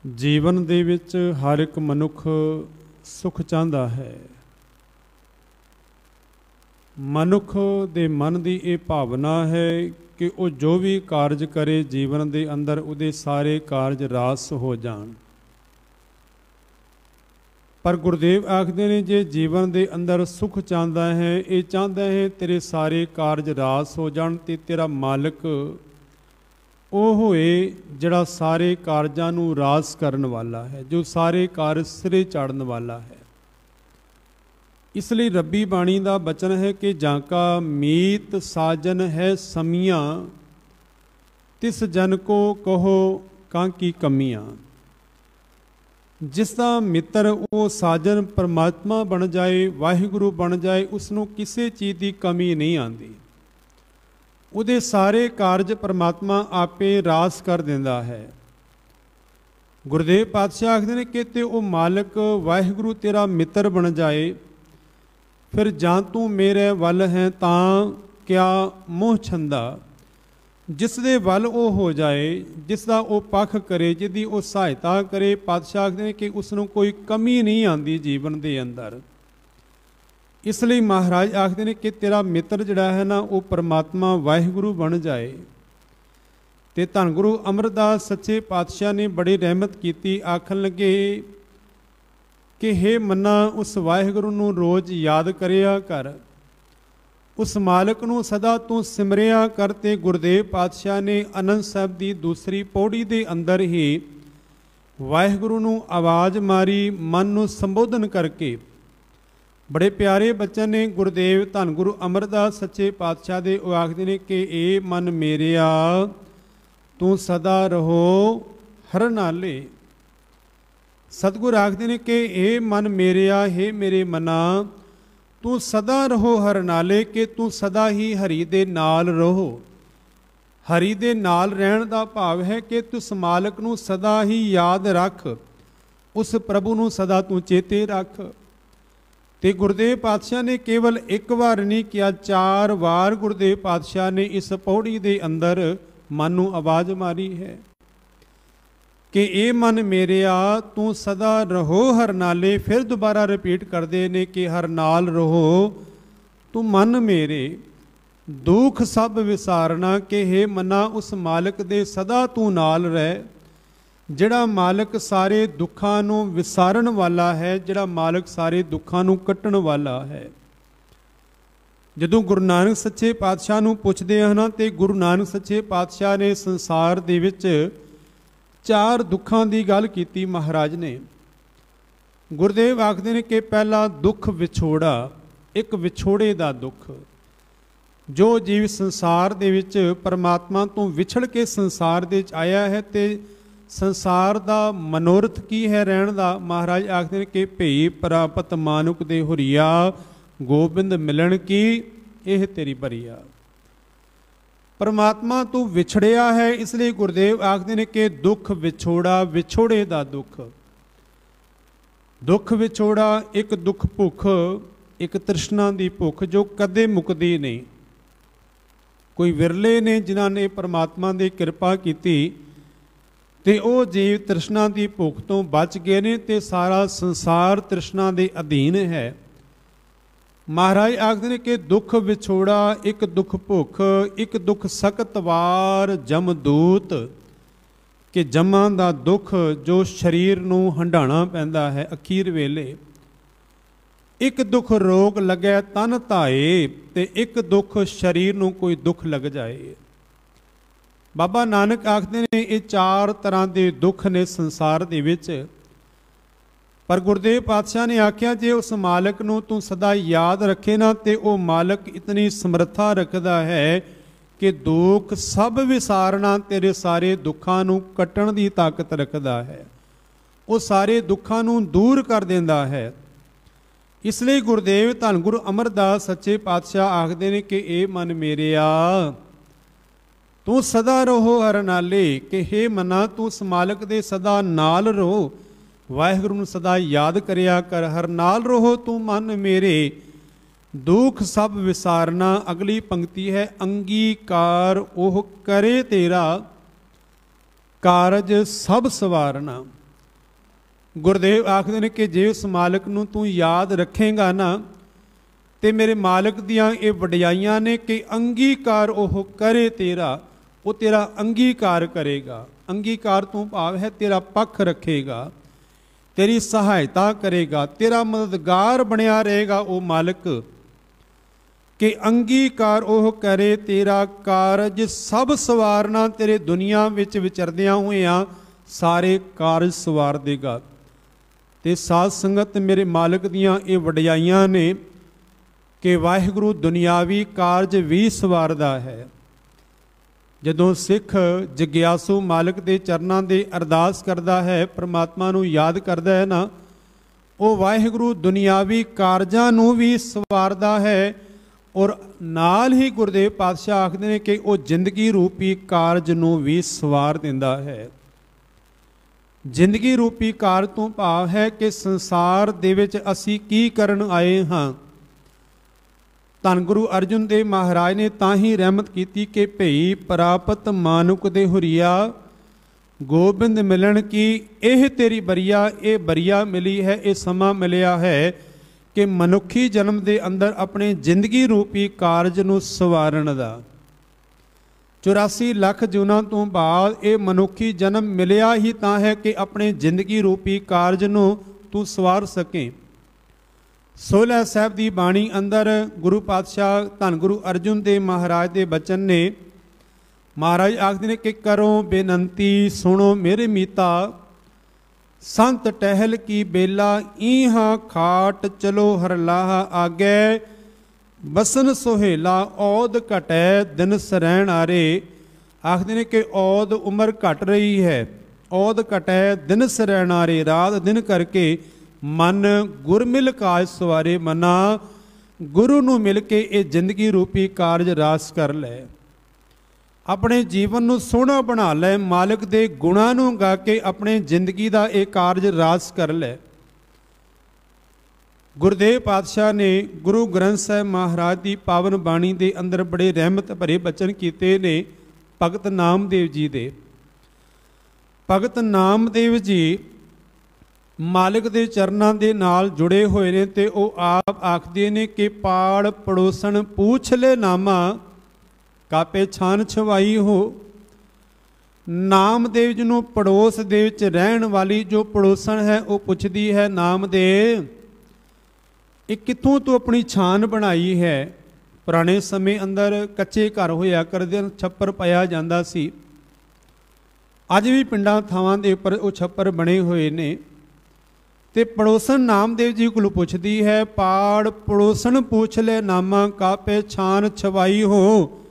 ਜੀਵਨ ਦੇ ਵਿੱਚ ਹਰ ਇੱਕ ਮਨੁੱਖ ਸੁਖ ਚਾਹੁੰਦਾ ਹੈ। ਮਨੁੱਖ ਦੇ ਮਨ ਦੀ ਇਹ ਭਾਵਨਾ ਹੈ ਕਿ ਉਹ ਜੋ ਵੀ ਕਾਰਜ ਕਰੇ ਜੀਵਨ ਦੇ ਅੰਦਰ ਉਹਦੇ ਸਾਰੇ ਕਾਰਜ ਰਾਸ ਹੋ ਜਾਣ। ਪਰ ਗੁਰਦੇਵ ਆਖਦੇ ਨੇ ਜੇ ਜੀਵਨ ਦੇ ਅੰਦਰ ਸੁਖ ਚਾਹੁੰਦਾ ਹੈ, ਇਹ ਚਾਹੁੰਦਾ ਹੈ ਤੇਰੇ ਸਾਰੇ ਕਾਰਜ ਰਾਸ ਹੋ ਜਾਣ ਤੇ ਤੇਰਾ ਮਾਲਕ ਉਹ ਹੋਏ ਜਿਹੜਾ ਸਾਰੇ ਕਾਰਜਾਂ ਨੂੰ ਰਾਸ ਕਰਨ ਵਾਲਾ ਹੈ, ਜੋ ਸਾਰੇ ਕਾਰਜ ਸਿਰੇ ਚਾੜਨ ਵਾਲਾ ਹੈ। ਇਸ ਲਈ ਰੱਬੀ ਬਾਣੀ ਦਾ ਬਚਨ ਹੈ ਕਿ ਜਾਂ ਕਾ ਮੀਤ ਸਾਜਨ ਹੈ ਸਮੀਆਂ, ਤਿਸ ਜਨ ਕੋ ਕਹੋ ਕਾਂ ਕੀ ਕਮੀਆਂ। ਜਿਸ ਦਾ ਮਿੱਤਰ ਉਹ ਸਾਜਨ ਪਰਮਾਤਮਾ ਬਣ ਜਾਏ, ਵਾਹਿਗੁਰੂ ਬਣ ਜਾਏ, ਉਸ ਨੂੰ ਕਿਸੇ ਚੀਜ਼ ਦੀ ਕਮੀ ਨਹੀਂ ਆਉਂਦੀ। ਉਹਦੇ ਸਾਰੇ ਕਾਰਜ ਪਰਮਾਤਮਾ ਆਪੇ ਰਾਸ ਕਰ ਦਿੰਦਾ ਹੈ। ਗੁਰਦੇਵ ਪਾਤਸ਼ਾਹ ਆਖਦੇ ਨੇ ਕਿ ਤੇ ਉਹ ਮਾਲਕ ਵਾਹਿਗੁਰੂ ਤੇਰਾ ਮਿੱਤਰ ਬਣ ਜਾਏ, ਫਿਰ ਜਾਂ ਤੂੰ ਮੇਰੇ ਵੱਲ ਹੈ ਤਾਂ ਕਿਆ ਮੋਹ ਛੰਦਾ। ਜਿਸ ਦੇ ਵੱਲ ਉਹ ਹੋ ਜਾਏ, ਜਿਸ ਦਾ ਉਹ ਪੱਖ ਕਰੇ, ਜਿਹਦੀ ਉਹ ਸਹਾਇਤਾ ਕਰੇ, ਪਾਤਸ਼ਾਹ ਆਖਦੇ ਨੇ ਕਿ ਉਸ ਨੂੰ ਕੋਈ ਕਮੀ ਨਹੀਂ ਆਉਂਦੀ ਜੀਵਨ ਦੇ ਅੰਦਰ। ਇਸ ਲਈ ਮਹਾਰਾਜ ਆਖਦੇ ਨੇ ਕਿ ਤੇਰਾ ਮਿੱਤਰ ਜਿਹੜਾ ਹੈ ਨਾ ਉਹ ਪਰਮਾਤਮਾ ਵਾਹਿਗੁਰੂ ਬਣ ਜਾਏ। ਤੇ ਧੰਨ ਗੁਰੂ ਅਮਰਦਾਸ ਸੱਚੇ ਪਾਤਸ਼ਾਹ ਨੇ ਬੜੀ ਰਹਿਮਤ ਕੀਤੀ, ਆਖਣ ਲੱਗੇ ਕਿ ਹੇ ਮੰਨਾ ਉਸ ਵਾਹਿਗੁਰੂ ਨੂੰ ਰੋਜ਼ ਯਾਦ ਕਰਿਆ ਕਰ, ਉਸ ਮਾਲਕ ਨੂੰ ਸਦਾ ਤੂੰ ਸਿਮਰਿਆ ਕਰ। ਤੇ ਗੁਰਦੇਵ ਪਾਤਸ਼ਾਹ ਨੇ ਆਨੰਦ ਸਾਹਿਬ ਦੀ ਦੂਸਰੀ ਪੌੜੀ ਦੇ ਅੰਦਰ ਹੀ ਵਾਹਿਗੁਰੂ ਨੂੰ ਆਵਾਜ਼ ਮਾਰੀ, ਮਨ ਨੂੰ ਸੰਬੋਧਨ ਕਰਕੇ। ਬੜੇ ਪਿਆਰੇ ਬਚਨ ਨੇ ਗੁਰਦੇਵ ਧੰਨ ਗੁਰੂ ਅਮਰਦਾਸ ਸੱਚੇ ਪਾਤਸ਼ਾਹ ਦੇ। ਉਹ ਆਖਦੇ ਨੇ ਕਿ ਏ ਮਨ ਮੇਰਿਆ ਤੂੰ ਸਦਾ ਰਹੋ ਹਰ ਨਾਲੇ। ਸਤਿਗੁਰ ਆਖਦੇ ਨੇ ਕਿ ਏ ਮਨ ਮੇਰਿਆ, ਹੇ ਮੇਰੇ ਮਨਾ, ਤੂੰ ਸਦਾ ਰਹੋ ਹਰ ਨਾਲੇ, ਕਿ ਤੂੰ ਸਦਾ ਹੀ ਹਰੀ ਦੇ ਨਾਲ ਰਹੋ। ਹਰੀ ਦੇ ਨਾਲ ਰਹਿਣ ਦਾ ਭਾਵ ਹੈ ਕਿ ਤੂੰ ਉਸ ਮਾਲਕ ਨੂੰ ਸਦਾ ਹੀ ਯਾਦ ਰੱਖ, ਉਸ ਪ੍ਰਭੂ ਨੂੰ ਸਦਾ ਤੂੰ ਚੇਤੇ ਰੱਖ। ਤੇ ਗੁਰਦੇਵ ਪਾਤਸ਼ਾਹ ਨੇ ਕੇਵਲ ਇੱਕ ਵਾਰ ਨਹੀਂ ਕਿਹਾ, 4 ਵਾਰ ਗੁਰਦੇਵ ਪਾਤਸ਼ਾਹ ਨੇ ਇਸ ਪੌੜੀ ਦੇ ਅੰਦਰ ਮਨ ਨੂੰ ਆਵਾਜ਼ ਮਾਰੀ ਹੈ ਕਿ ਇਹ ਮਨ ਮੇਰਿਆ ਤੂੰ ਸਦਾ ਰਹੋ ਹਰ ਨਾਲੇ। ਫਿਰ ਦੁਬਾਰਾ ਰਿਪੀਟ ਕਰਦੇ ਨੇ ਕਿ ਹਰ ਨਾਲ ਰਹੋ ਤੂੰ ਮਨ ਮੇਰੇ, ਦੁੱਖ ਸਭ ਵਿਸਾਰਨਾ। ਕਿ ਹੇ ਮਨਾ ਉਸ ਮਾਲਕ ਦੇ ਸਦਾ ਤੂੰ ਨਾਲ ਰਹਿ, ਜਿਹੜਾ ਮਾਲਕ ਸਾਰੇ ਦੁੱਖਾਂ ਨੂੰ ਵਿਸਾਰਨ ਵਾਲਾ ਹੈ, ਜਿਹੜਾ ਮਾਲਕ ਸਾਰੇ ਦੁੱਖਾਂ ਨੂੰ ਕੱਟਣ ਵਾਲਾ ਹੈ। ਜਦੋਂ ਗੁਰੂ ਨਾਨਕ ਸੱਚੇ ਪਾਤਸ਼ਾਹ ਨੂੰ ਪੁੱਛਦੇ ਹਨ ਤੇ ਗੁਰੂ ਨਾਨਕ ਸੱਚੇ ਪਾਤਸ਼ਾਹ ਨੇ ਸੰਸਾਰ ਦੇ ਵਿੱਚ 4 ਦੁੱਖਾਂ ਦੀ ਗੱਲ ਕੀਤੀ ਮਹਾਰਾਜ ਨੇ। ਗੁਰਦੇਵ ਆਖਦੇ ਨੇ ਕਿ ਪਹਿਲਾ ਦੁੱਖ ਵਿਛੋੜਾ, ਇੱਕ ਵਿਛੋੜੇ ਦਾ ਦੁੱਖ। ਜੋ ਜੀਵ ਸੰਸਾਰ ਦੇ ਵਿੱਚ ਪਰਮਾਤਮਾ ਤੋਂ ਵਿਛੜ ਕੇ ਸੰਸਾਰ ਦੇ ਵਿੱਚ ਆਇਆ ਹੈ ਤੇ ਸੰਸਾਰ ਦਾ ਮਨੋਰਥ ਕੀ ਹੈ ਰਹਿਣ ਦਾ, ਮਹਾਰਾਜ ਆਖਦੇ ਨੇ ਕਿ ਭਈ ਪ੍ਰਾਪਤ ਮਾਨੁਕ ਦੇ ਹੁਰੀਆ, ਗੋਬਿੰਦ ਮਿਲਣ ਕੀ ਇਹ ਤੇਰੀ ਭਰੀਆ। ਪਰਮਾਤਮਾ ਤੂੰ ਵਿਛੜਿਆ ਹੈ, ਇਸ ਲਈ ਗੁਰਦੇਵ ਆਖਦੇ ਨੇ ਕਿ ਦੁੱਖ ਵਿਛੋੜਾ, ਵਿਛੋੜੇ ਦਾ ਦੁੱਖ। ਦੁੱਖ ਵਿਛੋੜਾ, ਇੱਕ ਦੁੱਖ ਭੁੱਖ, ਇੱਕ ਤ੍ਰਿਸ਼ਨਾ ਦੀ ਭੁੱਖ ਜੋ ਕਦੇ ਮੁੱਕਦੀ ਨਹੀਂ। ਕੋਈ ਵਿਰਲੇ ਨੇ ਜਿਨ੍ਹਾਂ ਨੇ ਪਰਮਾਤਮਾ ਦੀ ਕਿਰਪਾ ਕੀਤੀ ਤੇ ਉਹ ਜੀਵ ਤ੍ਰਿਸ਼ਨਾ ਦੀ ਭੁੱਖ ਤੋਂ ਬਚ ਗਏ ਨੇ ਤੇ ਸਾਰਾ ਸੰਸਾਰ ਤ੍ਰਿਸ਼ਨਾ ਦੇ ਅਧੀਨ ਹੈ। ਮਹਾਰਾਜ ਆਖਦੇ ਨੇ ਕਿ ਦੁੱਖ ਵਿਛੋੜਾ, ਇੱਕ ਦੁੱਖ ਭੁੱਖ, ਇੱਕ ਦੁੱਖ ਸਖਤ ਵਾਰ ਜਮਦੂਤ। ਕਿ ਜਮਾਂ ਦਾ ਦੁੱਖ ਜੋ ਸਰੀਰ ਨੂੰ ਹੰਢਾਣਾ ਪੈਂਦਾ ਹੈ ਅਖੀਰ ਵੇਲੇ। ਇੱਕ ਦੁੱਖ ਰੋਗ ਲੱਗੈ ਤਨ ਧਾਏ, ਤੇ ਇੱਕ ਦੁੱਖ ਸਰੀਰ ਨੂੰ ਕੋਈ ਦੁੱਖ ਲੱਗ ਜਾਏ। ਬਾਬਾ ਨਾਨਕ ਆਖਦੇ ਨੇ ਇਹ 4 ਤਰ੍ਹਾਂ ਦੇ ਦੁੱਖ ਨੇ ਸੰਸਾਰ ਦੇ ਵਿੱਚ। ਪਰ ਗੁਰਦੇਵ ਪਾਤਸ਼ਾਹ ਨੇ ਆਖਿਆ ਜੇ ਉਸ ਮਾਲਕ ਨੂੰ ਤੂੰ ਸਦਾ ਯਾਦ ਰੱਖੇ ਨਾ, ਤੇ ਉਹ ਮਾਲਕ ਇਤਨੀ ਸਮਰੱਥਾ ਰੱਖਦਾ ਹੈ ਕਿ ਦੁੱਖ ਸਭ ਵਿਸਾਰਨਾ, ਤੇਰੇ ਸਾਰੇ ਦੁੱਖਾਂ ਨੂੰ ਕੱਟਣ ਦੀ ਤਾਕਤ ਰੱਖਦਾ ਹੈ। ਉਹ ਸਾਰੇ ਦੁੱਖਾਂ ਨੂੰ ਦੂਰ ਕਰ ਦਿੰਦਾ ਹੈ। ਇਸ ਲਈ ਗੁਰਦੇਵ ਧੰਨ ਗੁਰੂ ਅਮਰਦਾਸ ਸੱਚੇ ਪਾਤਸ਼ਾਹ ਆਖਦੇ ਨੇ ਕਿ ਇਹ ਮਨ ਮੇਰਿਆ ਤੂੰ ਸਦਾ ਰਹੋ ਹਰ ਨਾਲੇ। ਕਿ ਹੇ ਮਨਾ ਤੂੰ ਉਸ ਮਾਲਕ ਦੇ ਸਦਾ ਨਾਲ ਰਹੋ, ਵਾਹਿਗੁਰੂ ਨੂੰ ਸਦਾ ਯਾਦ ਕਰਿਆ ਕਰ। ਹਰ ਨਾਲ ਰਹੋ ਤੂੰ ਮਨ ਮੇਰੇ, ਦੁੱਖ ਸਭ ਵਿਸਾਰਨਾ। ਅਗਲੀ ਪੰਕਤੀ ਹੈ ਅੰਗੀਕਾਰ ਉਹ ਕਰੇ ਤੇਰਾ, ਕਾਰਜ ਸਭ ਸਵਾਰਨਾ। ਗੁਰਦੇਵ ਆਖਦੇ ਨੇ ਕਿ ਜੇ ਉਸ ਮਾਲਕ ਨੂੰ ਤੂੰ ਯਾਦ ਰੱਖੇਗਾ ਨਾ, ਤੇ ਮੇਰੇ ਮਾਲਕ ਦੀਆਂ ਇਹ ਵਡਿਆਈਆਂ ਨੇ ਕਿ ਅੰਗੀਕਾਰ ਉਹ ਕਰੇ ਤੇਰਾ, ਉਹ ਤੇਰਾ ਅੰਗੀਕਾਰ ਕਰੇਗਾ। ਅੰਗੀਕਾਰ ਤੋਂ ਭਾਵ ਹੈ ਤੇਰਾ ਪੱਖ ਰੱਖੇਗਾ, ਤੇਰੀ ਸਹਾਇਤਾ ਕਰੇਗਾ, ਤੇਰਾ ਮਦਦਗਾਰ ਬਣਿਆ ਰਹੇਗਾ ਉਹ ਮਾਲਕ। ਕਿ ਅੰਗੀਕਾਰ ਉਹ ਕਰੇ ਤੇਰਾ ਕਾਰਜ ਸਭ ਸਵਾਰਨਾ, ਤੇਰੇ ਦੁਨੀਆ ਵਿੱਚ ਵਿਚਰਦਿਆਂ ਹੋਇਆਂ ਸਾਰੇ ਕਾਰਜ ਸਵਾਰ ਦੇਗਾ। ਤੇ ਸਾਧ ਸੰਗਤ ਮੇਰੇ ਮਾਲਕ ਦੀਆਂ ਇਹ ਵਡਿਆਈਆਂ ਨੇ ਕਿ ਵਾਹਿਗੁਰੂ ਦੁਨਿਆਵੀ ਕਾਰਜ ਵੀ ਸਵਾਰਦਾ ਹੈ। ਜਦੋਂ ਸਿੱਖ ਜਗਿਆਸੂ ਮਾਲਕ ਦੇ ਚਰਨਾਂ ਦੇ ਅਰਦਾਸ ਕਰਦਾ ਹੈ, ਪਰਮਾਤਮਾ ਨੂੰ ਯਾਦ ਕਰਦਾ ਹੈ ਨਾ, ਉਹ ਵਾਹਿਗੁਰੂ ਦੁਨਿਆਵੀ ਕਾਰਜਾਂ ਨੂੰ ਵੀ ਸਵਾਰਦਾ ਹੈ। ਔਰ ਨਾਲ ਹੀ ਗੁਰਦੇਵ ਪਾਤਸ਼ਾਹ ਆਖਦੇ ਨੇ ਕਿ ਉਹ ਜ਼ਿੰਦਗੀ ਰੂਪੀ ਕਾਰਜ ਨੂੰ ਵੀ ਸਵਾਰ ਦਿੰਦਾ ਹੈ। ਜ਼ਿੰਦਗੀ ਰੂਪੀ ਕਾਰਜ ਤੋਂ ਭਾਵ ਹੈ ਕਿ ਸੰਸਾਰ ਦੇ ਵਿੱਚ ਅਸੀਂ ਕੀ ਕਰਨ ਆਏ ਹਾਂ। ਧੰਨ ਗੁਰੂ ਅਰਜਨ ਦੇਵ ਮਹਾਰਾਜ ਨੇ ਤਾਂ ਹੀ ਰਹਿਮਤ ਕੀਤੀ ਕਿ ਭਈ ਪ੍ਰਾਪਤ ਮਾਨੁਕ ਦੇ ਹੁਰੀਆ, ਗੋਬਿੰਦ ਮਿਲਣ ਕੀ ਇਹ ਤੇਰੀ ਬਰੀਆ। ਇਹ ਬਰੀਆ ਮਿਲੀ ਹੈ, ਇਹ ਸਮਾਂ ਮਿਲਿਆ ਹੈ ਕਿ ਮਨੁੱਖੀ ਜਨਮ ਦੇ ਅੰਦਰ ਆਪਣੇ ਜ਼ਿੰਦਗੀ ਰੂਪੀ ਕਾਰਜ ਨੂੰ ਸਵਾਰਨ ਦਾ। 84 ਲੱਖ ਜੂਨਾਂ ਤੋਂ ਬਾਅਦ ਇਹ ਮਨੁੱਖੀ ਜਨਮ ਮਿਲਿਆ ਹੀ ਤਾਂ ਹੈ ਕਿ ਆਪਣੇ ਜ਼ਿੰਦਗੀ ਰੂਪੀ ਕਾਰਜ ਨੂੰ ਤੂੰ ਸਵਾਰ ਸਕੇ। 16 ਸਾਹਿਬ ਦੀ ਬਾਣੀ ਅੰਦਰ ਗੁਰੂ ਪਾਤਸ਼ਾਹ ਧੰਨ ਗੁਰੂ ਅਰਜਨ ਦੇਵ ਮਹਾਰਾਜ ਦੇ ਬਚਨ ਨੇ। ਮਹਾਰਾਜ ਆਖਦੇ ਨੇ ਕਿ ਕਰੋ ਬੇਨੰਤੀ ਸੁਣੋ ਮੇਰੇ ਮੀਤਾ, ਸੰਤ ਟਹਿਲ ਕੀ ਬੇਲਾ ਈਹਾਂ ਖਾਟ ਚਲੋ ਹਰਲਾਹ ਆਗੇ, ਬਸਨ ਸੁਹੇਲਾ ਔਦ ਘਟੈ ਦਿਨ ਸਰੈਣ ਆਰੇ। ਆਖਦੇ ਨੇ ਕਿ ਔਦ ਉਮਰ ਘਟ ਰਹੀ ਹੈ, ਔਦ ਘਟੈ ਦਿਨ ਸਰੈਣ ਆਰੇ, ਰਾਤ ਦਿਨ ਕਰਕੇ ਮਨ ਗੁਰਮਿਲ ਕਾਜ ਸਵਾਰੇ। ਮਨਾ ਗੁਰੂ ਨੂੰ ਮਿਲ ਕੇ ਇਹ ਜ਼ਿੰਦਗੀ ਰੂਪੀ ਕਾਰਜ ਰਾਸ ਕਰ ਲੈ, ਆਪਣੇ ਜੀਵਨ ਨੂੰ ਸੋਹਣਾ ਬਣਾ ਲੈ, ਮਾਲਕ ਦੇ ਗੁਣਾਂ ਨੂੰ ਗਾ ਕੇ ਆਪਣੇ ਜ਼ਿੰਦਗੀ ਦਾ ਇਹ ਕਾਰਜ ਰਾਸ ਕਰ ਲੈ। ਗੁਰਦੇਵ ਪਾਤਸ਼ਾਹ ਨੇ ਗੁਰੂ ਗ੍ਰੰਥ ਸਾਹਿਬ ਮਹਾਰਾਜ ਦੀ ਪਾਵਨ ਬਾਣੀ ਦੇ ਅੰਦਰ ਬੜੇ ਰਹਿਮਤ ਭਰੇ ਬਚਨ ਕੀਤੇ ਨੇ ਭਗਤ ਨਾਮਦੇਵ ਜੀ ਦੇ। ਭਗਤ ਨਾਮਦੇਵ ਜੀ ਮਾਲਕ ਦੇ ਚਰਨਾਂ ਦੇ ਨਾਲ ਜੁੜੇ ਹੋਏ ਨੇ ਤੇ ਉਹ ਆਪ ਆਖਦੇ ਨੇ ਕਿ ਪਾੜ ਪੜੋਸਣ ਪੂਛ ਲੈ ਨਾਮਾ, ਕਾਪੇ ਛਾਨ ਛਵਾਈ ਹੋ। ਨਾਮਦੇਵ ਜੀ ਨੂੰ ਪੜੋਸ ਦੇ ਵਿੱਚ ਰਹਿਣ ਵਾਲੀ ਜੋ ਪੜੋਸਣ ਹੈ ਉਹ ਪੁੱਛਦੀ ਹੈ, ਨਾਮਦੇਵ ਇਹ ਕਿੱਥੋਂ ਤੂੰ ਆਪਣੀ ਛਾਨ ਬਣਾਈ ਹੈ। ਪੁਰਾਣੇ ਸਮੇਂ ਅੰਦਰ ਕੱਚੇ ਘਰ ਹੋਇਆ ਕਰਦੇ, ਛੱਪਰ ਪਾਇਆ ਜਾਂਦਾ ਸੀ। ਅੱਜ ਵੀ ਪਿੰਡਾਂ ਥਾਵਾਂ ਦੇ ਉੱਪਰ ਉਹ ਛੱਪਰ ਬਣੇ ਹੋਏ ਨੇ। ਤੇ ਪੜੋਸਣ ਨਾਮਦੇਵ ਜੀ ਕੋਲ ਪੁੱਛਦੀ ਹੈ, ਪਾੜ ਪੜੋਸਣ ਪੁੱਛ ਲੈ ਨਾਮਾ, ਕਾਪੇ ਛਾਨ ਛਵਾਈ ਹੋ।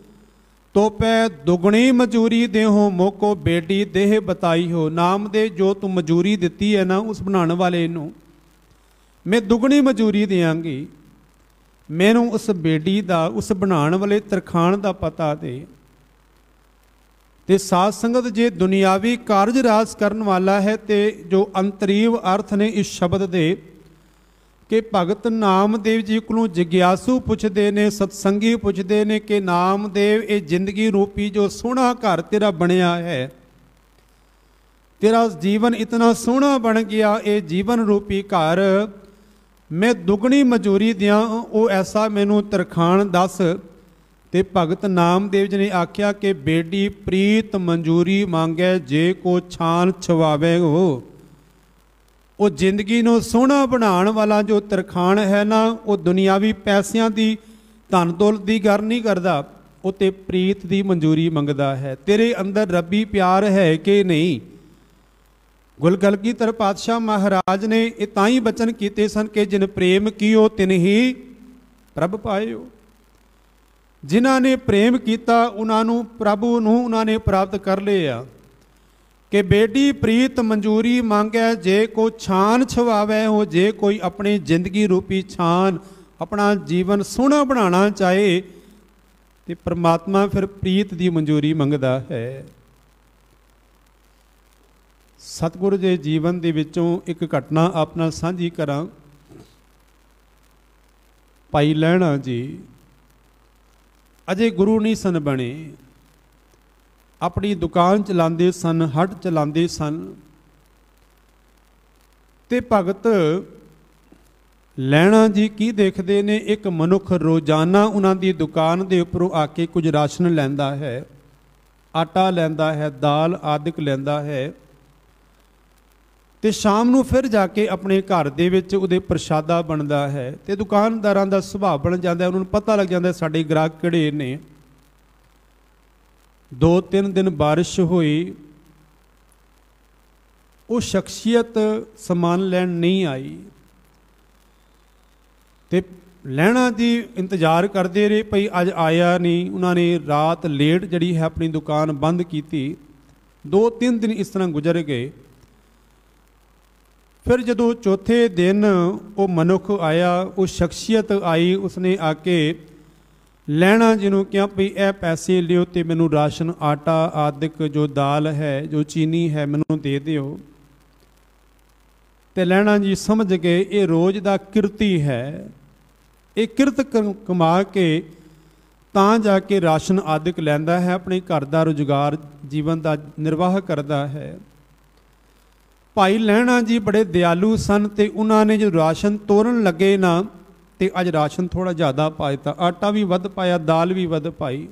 ਤੋਪੈ ਦੁਗਣੀ ਮਜ਼ਦੂਰੀ ਦੇਹੋ, ਮੋਕੋ ਬੇਟੀ ਦੇਹ ਬਤਾਈ ਹੋ। ਨਾਮਦੇਵ ਜੋ ਤੂੰ ਮਜ਼ਦੂਰੀ ਦਿੱਤੀ ਹੈ ਨਾ ਉਸ ਬਣਾਉਣ ਵਾਲੇ ਨੂੰ, ਮੈਂ ਦੁਗਣੀ ਮਜ਼ਦੂਰੀ ਦਿਆਂਗੀ। ਮੈਨੂੰ ਉਸ ਬੇਟੀ ਦਾ, ਉਸ ਬਣਾਉਣ ਵਾਲੇ ਤਰਖਾਣ ਦਾ ਪਤਾ ਦੇ। ਤੇ ਸਾਧ ਸੰਗਤ ਜੇ ਦੁਨਿਆਵੀ ਕਾਰਜ ਰਾਸ ਕਰਨ ਵਾਲਾ ਹੈ ਤੇ ਜੋ ਅੰਤਰੀਵ ਅਰਥ ਨੇ ਇਸ ਸ਼ਬਦ ਦੇ ਕਿ ਭਗਤ ਨਾਮਦੇਵ ਜੀ ਕੋਲੋਂ ਜਗਿਆਸੂ ਪੁੱਛਦੇ ਨੇ, ਸਤਸੰਗੀ ਪੁੱਛਦੇ ਨੇ ਕਿ ਨਾਮਦੇਵ ਇਹ ਜ਼ਿੰਦਗੀ ਰੂਪੀ ਜੋ ਸੋਹਣਾ ਘਰ ਤੇਰਾ ਬਣਿਆ ਹੈ, ਤੇਰਾ ਜੀਵਨ ਇਤਨਾ ਸੋਹਣਾ ਬਣ ਗਿਆ, ਇਹ ਜੀਵਨ ਰੂਪੀ ਘਰ ਮੈਂ ਦੁਗਣੀ ਮਜ਼ਦੂਰੀ ਦਿਆਂ, ਉਹ ਐਸਾ ਮੈਨੂੰ ਤਰਖਾਣ ਦੱਸ। ਤੇ ਭਗਤ ਨਾਮਦੇਵ ਜੀ ਨੇ ਆਖਿਆ ਕਿ ਬੇਟੀ ਪ੍ਰੀਤ ਮਨਜ਼ੂਰੀ ਮੰਗੈ, ਜੇ ਕੋ ਛਾਨ ਛਵਾਵੇ ਹੋ। ਉਹ ਜ਼ਿੰਦਗੀ ਨੂੰ ਸੋਹਣਾ ਬਣਾਉਣ ਵਾਲਾ ਜੋ ਤਰਖਾਣ ਹੈ ਨਾ, ਉਹ ਦੁਨਿਆਵੀ ਪੈਸਿਆਂ ਦੀ, ਧਨ ਦੌਲਤ ਦੀ ਗੱਲ ਨਹੀਂ ਕਰਦਾ, ਉਹ ਤੇ ਪ੍ਰੀਤ ਦੀ ਮਨਜ਼ੂਰੀ ਮੰਗਦਾ ਹੈ। ਤੇਰੇ ਅੰਦਰ ਰੱਬੀ ਪਿਆਰ ਹੈ ਕਿ ਨਹੀਂ। ਗੁਰੂ ਕਲਗੀਧਰ ਪਾਤਸ਼ਾਹ ਮਹਾਰਾਜ ਨੇ ਇਹ ਤਾਂ ਹੀ ਬਚਨ ਕੀਤੇ ਸਨ ਕਿ ਜਿਨ ਪ੍ਰੇਮ ਕੀਓ ਤਿਨ ਹੀ ਪ੍ਰਭ ਪਾਇਓ। ਜਿਨ੍ਹਾਂ ਨੇ ਪ੍ਰੇਮ ਕੀਤਾ ਉਹਨਾਂ ਨੂੰ, ਪ੍ਰਭੂ ਨੂੰ ਉਹਨਾਂ ਨੇ ਪ੍ਰਾਪਤ ਕਰ ਲਿਆ। ਕਿ ਬੇਟੀ ਪ੍ਰੀਤ ਮਨਜ਼ੂਰੀ ਮੰਗੈ, ਜੇ ਕੋ ਛਾਨ ਛਵਾਵੇ ਹੋ। ਜੇ ਕੋਈ ਆਪਣੀ ਜ਼ਿੰਦਗੀ ਰੂਪੀ ਛਾਨ, ਆਪਣਾ ਜੀਵਨ ਸੋਹਣਾ ਬਣਾਉਣਾ ਚਾਹੇ ਤੇ ਪਰਮਾਤਮਾ ਫਿਰ ਪ੍ਰੀਤ ਦੀ ਮਨਜ਼ੂਰੀ ਮੰਗਦਾ ਹੈ। ਸਤਿਗੁਰੂ ਦੇ ਜੀਵਨ ਦੇ ਵਿੱਚੋਂ ਇੱਕ ਘਟਨਾ ਆਪ ਨਾਲ ਸਾਂਝੀ ਕਰਾਂ। ਭਾਈ ਲਹਿਣਾ ਜੀ ਅਜੇ ਗੁਰੂ ਨਹੀਂ ਸਨ ਬਣੇ, ਆਪਣੀ ਦੁਕਾਨ ਚਲਾਉਂਦੇ ਸਨ, ਹੱਟ ਚਲਾਉਂਦੇ ਸਨ। ਤੇ ਭਗਤ ਲਹਿਣਾ ਜੀ ਕੀ ਦੇਖਦੇ ਨੇ? ਇੱਕ ਮਨੁੱਖ ਰੋਜ਼ਾਨਾ ਉਹਨਾਂ ਦੀ ਦੁਕਾਨ ਦੇ ਉੱਪਰੋਂ ਆ ਕੇ ਕੁਝ ਰਾਸ਼ਨ ਲੈਂਦਾ ਹੈ, ਆਟਾ ਲੈਂਦਾ ਹੈ, ਦਾਲ ਆਦਿਕ ਲੈਂਦਾ ਹੈ, ਤੇ ਸ਼ਾਮ ਨੂੰ ਫਿਰ ਜਾ ਕੇ ਆਪਣੇ ਘਰ ਦੇ ਵਿੱਚ ਉਹਦੇ ਪ੍ਰਸ਼ਾਦਾ ਬਣਦਾ ਹੈ। ਤੇ ਦੁਕਾਨਦਾਰਾਂ ਦਾ ਸੁਭਾਅ ਬਣ ਜਾਂਦਾ, ਉਹਨਾਂ ਨੂੰ ਪਤਾ ਲੱਗ ਜਾਂਦਾ ਸਾਡੇ ਗ੍ਰਾਹਕ ਕਿਹੜੇ ਨੇ। 2-3 ਦਿਨ ਬਾਰਿਸ਼ ਹੋਈ, ਉਹ ਸ਼ਖਸੀਅਤ ਸਮਾਨ ਲੈਣ ਨਹੀਂ ਆਈ, ਤੇ ਲਹਿਣਾ ਜੀ ਇੰਤਜ਼ਾਰ ਕਰਦੇ ਰਹੇ ਭਈ ਅੱਜ ਆਇਆ ਨਹੀਂ। ਉਹਨਾਂ ਨੇ ਰਾਤ ਲੇਟ ਜਿਹੜੀ ਹੈ ਆਪਣੀ ਦੁਕਾਨ ਬੰਦ ਕੀਤੀ। 2-3 ਦਿਨ ਇਸ ਤਰ੍ਹਾਂ ਗੁਜ਼ਰ ਗਏ। ਫਿਰ ਜਦੋਂ ਚੌਥੇ ਦਿਨ ਉਹ ਮਨੁੱਖ ਆਇਆ, ਉਹ ਸ਼ਖਸੀਅਤ ਆਈ, ਉਸਨੇ ਆ ਕੇ ਲਹਿਣਾ ਜੀ ਨੂੰ ਕਿਹਾ ਭਈ ਇਹ ਪੈਸੇ ਲਿਓ ਤੇ ਮੈਨੂੰ ਰਾਸ਼ਨ ਆਟਾ ਆਦਿਕ ਜੋ ਦਾਲ ਹੈ, ਜੋ ਚੀਨੀ ਹੈ, ਮੈਨੂੰ ਦੇ ਦਿਓ। ਤੇ ਲਹਿਣਾ ਜੀ ਸਮਝ ਗਏ ਇਹ ਰੋਜ਼ ਦਾ ਕਿਰਤੀ ਹੈ, ਇਹ ਕਿਰਤ ਕਮਾ ਕੇ ਤਾਂ ਜਾ ਕੇ ਰਾਸ਼ਨ ਆਦਿਕ ਲੈਂਦਾ ਹੈ, ਆਪਣੇ ਘਰ ਦਾ ਰੁਜ਼ਗਾਰ ਜੀਵਨ ਦਾ ਨਿਰਵਾਹ ਕਰਦਾ ਹੈ। ਭਾਈ ਲਹਿਣਾ ਜੀ ਬੜੇ ਦਿਆਲੂ ਸਨ, ਤੇ ਉਹਨਾਂ ਨੇ ਜੋ ਰਾਸ਼ਨ ਤੋਰਨ ਲੱਗੇ ਨਾ, ਤੇ ਅੱਜ ਰਾਸ਼ਨ ਥੋੜਾ ਜ਼ਿਆਦਾ ਪਾ ਦਿੱਤਾ, ਆਟਾ ਵੀ ਵੱਧ ਪਾਇਆ, ਦਾਲ ਵੀ ਵੱਧ ਪਾਈ।